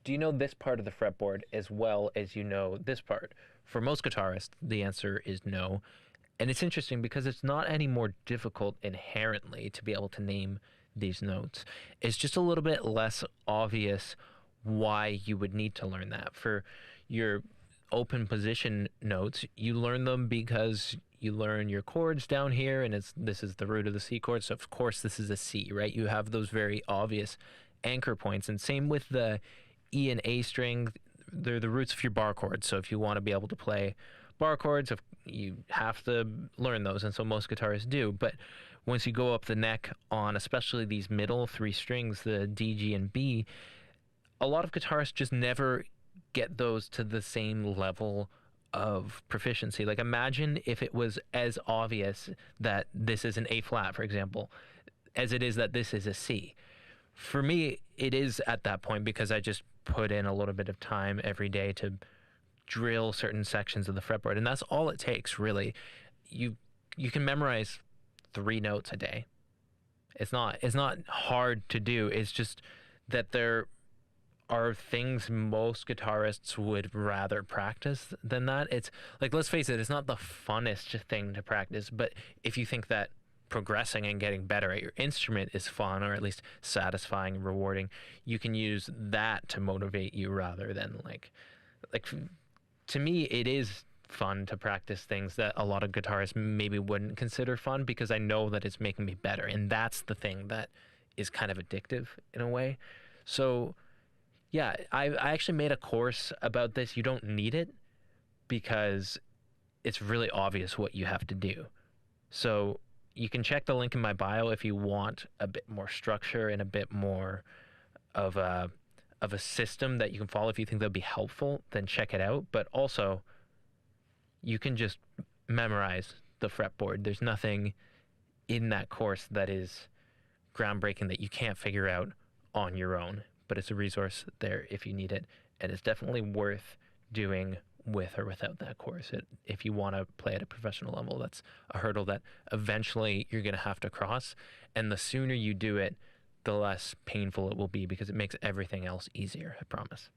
do you know this part of the fretboard as well as you know this part? For most guitarists, the answer is no. And it's interesting because it's not any more difficult inherently to be able to name these notes. It's just a little bit less obvious why you would need to learn that. For your open position notes, you learn them because you learn your chords down here, and this is the root of the C chord. So of course this is a C, right? You have those very obvious anchor points, and same with the E and A string. They're the roots of your bar chords. So if you want to be able to play bar chords, you have to learn those, and so most guitarists do. But once you go up the neck on especially these middle three strings, the D, G, and B, a lot of guitarists just never get those to the same level of proficiency. Like imagine if it was as obvious that this is an A flat, for example, as it is that this is a C. For me, it is at that point because I just put in a little bit of time every day to drill certain sections of the fretboard, and that's all it takes, really. You can memorize 3 notes a day. It's not hard to do. It's just that there are things most guitarists would rather practice than that. It's like, let's face it, it's not the funnest thing to practice, but if you think that progressing and getting better at your instrument is fun, or at least satisfying and rewarding, you can use that to motivate you rather than like to me it is fun to practice things that a lot of guitarists maybe wouldn't consider fun, because I know that it's making me better, and that's the thing that is kind of addictive in a way. So yeah, I actually made a course about this. You don't need it because it's really obvious what you have to do. So you can check the link in my bio if you want a bit more structure and a bit more of a system that you can follow. If you think that'll be helpful, then check it out. But also, you can just memorize the fretboard. There's nothing in that course that is groundbreaking that you can't figure out on your own. But it's a resource there if you need it, and it's definitely worth doing with or without that course. If you want to play at a professional level, that's a hurdle that eventually you're going to have to cross, and the sooner you do it, the less painful it will be, because it makes everything else easier, I promise.